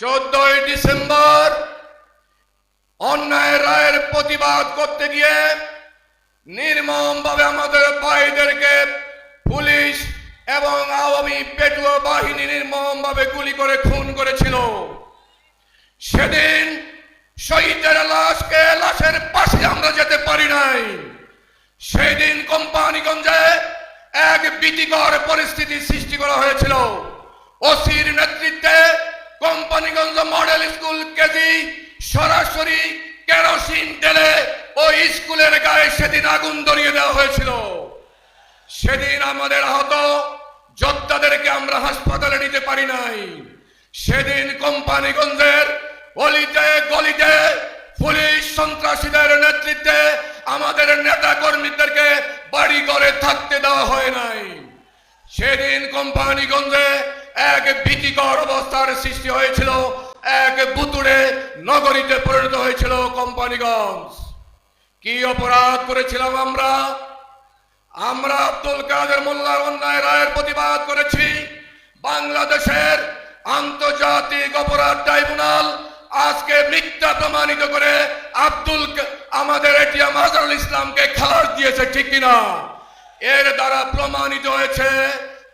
14ই December অন্যায় রায়ের প্রতিবাদ করতে গিয়ে নির্মমভাবে আমাদের ভাইদেরকে পুলিশ এবং আওয়ামী পেটুয়া বাহিনী নির্মমভাবে গুলি করে খুন করেছিল। সেদিন শহীদের লাশের পাশে আমরা যেতে পারি নাই। সেদিন কোম্পানিগঞ্জে এক ভীতিকর পরিস্থিতি সৃষ্টি করা হয়েছিল। ওসির নেতৃত্বে কোম্পানিগঞ্জ মডেল স্কুল কেজি সরাসরি কেরোসিন ঢেলে ওই স্কুলের গায়ে সেদিন আগুন ধরিয়ে দেওয়া হয়েছিল। সেদিন আমাদের আহত যোদ্ধাদেরকে আমরা হাসপাতালে নিতে পারি নাই। সেদিন কোম্পানিগঞ্জের অলিতে গলিতে পুলিশ সন্ত্রাসীদের নেতৃত্বে আমাদের নেতা কর্মীদেরকে বাড়ি ঘরে থাকতে দেওয়া হয় নাই। সেদিন কোম্পানিগঞ্জে এক ভীতিকর অবস্থার সৃষ্টি হয়েছিল, এক ভুতুড়ে নগরীতে পরিণত হয়েছিল কোম্পানিগঞ্জ। কি অপরাধ করেছিলাম আমরা? আমরা আব্দুল কাদের মোল্লার অন্যায় রায়ের প্রতিবাদ করেছি। বাংলাদেশের আন্তর্জাতিক অপরাধ ট্রাইব্যুনাল আজকে মিথ্যা প্রমাণিত করে আমাদের এটিএম আজহারুল ইসলামকে খালাস দিয়েছে, ঠিক কিনা? এর দ্বারা প্রমাণিত হয়েছে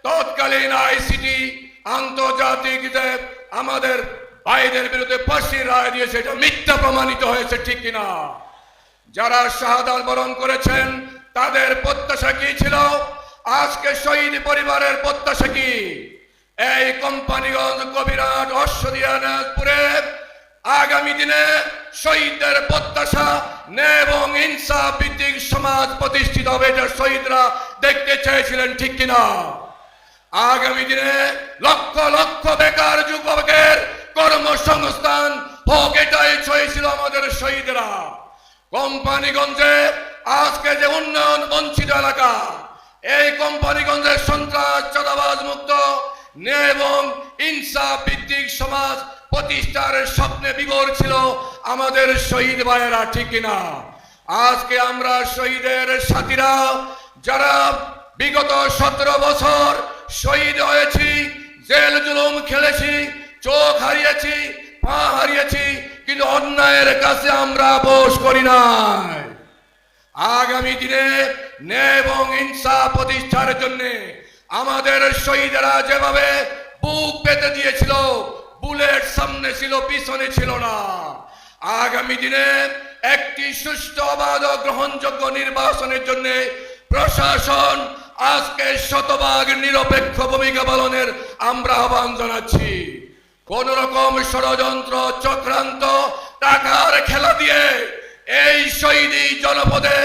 তৎকালীন আইসিটি আন্তর্জাতিক যে আমাদের ভাইদের বিরুদ্ধে ফাঁসির রায় দিয়েছে, এটা মিথ্যা প্রমাণিত হয়েছে, ঠিক কিনা? যারা শাহাদাত বরণ করেছেন তাদের প্রত্যাশা কি ছিল? আজকে শহীদ পরিবারের প্রত্যাশা কি? এই কোম্পানিগঞ্জ কবিরহাট অশ্বদিয়া নাজপুরে আগামী দিনে শহীদদের প্রত্যাশা ন্যায় এবং ইনসাফ ভিত্তিক সমাজ প্রতিষ্ঠিত হবে, এটা শহীদরা দেখতে চেয়েছিলেন, ঠিক কিনা? আগামী দিনে লক্ষ লক্ষ বেকার যুবকের কর্মসংস্থান হোক, এটাই চেয়েছিল আমাদের শহীদরা। কোম্পানিগঞ্জে আজকে যে উন্নয়ন বঞ্চিত এলাকা, এই কোম্পানিগঞ্জের সন্ত্রাস চাঁদাবাজ মুক্ত ন্যায় এবং ইনসাফ ভিত্তিক সমাজ প্রতিষ্ঠার স্বপ্নে বিভোর ছিল আমাদের শহীদ ভাইয়েরা, ঠিক কিনা? আজকে আমরা শহীদের সাথীরা যারা বিগত 17 বছর শহীদ হয়েছি, জেল জুলুম খেলেছি, চোখ হারিয়েছি, পা হারিয়েছি, কিন্তু অন্যায়ের কাছে আমরা আপোষ করি নাই। আগামী দিনে ন্যায় এবং ইনসাফ প্রতিষ্ঠার জন্য আমাদের শহীদেরা যেভাবে বুক পেতে দিয়েছিল, বুলেট সামনে ছিল পিছনে ছিল না, আগামী দিনে একটি সুষ্ঠু অবাধ ও গ্রহণযোগ্য নির্বাচনের জন্য প্রশাসন আজকে শতভাগ নিরপেক্ষ ভূমিকা পালনের আমরা আহ্বান জানাচ্ছি। কোন রকম ষড়যন্ত্র চক্রান্ত টাকার খেলা দিয়ে এই শহীদি জনপদে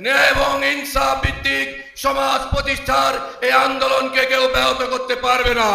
ন্যায় এবং ইনসাফ ভিত্তিক সমাজ প্রতিষ্ঠার এই আন্দোলনকে কেউ ব্যাহত করতে পারবে না।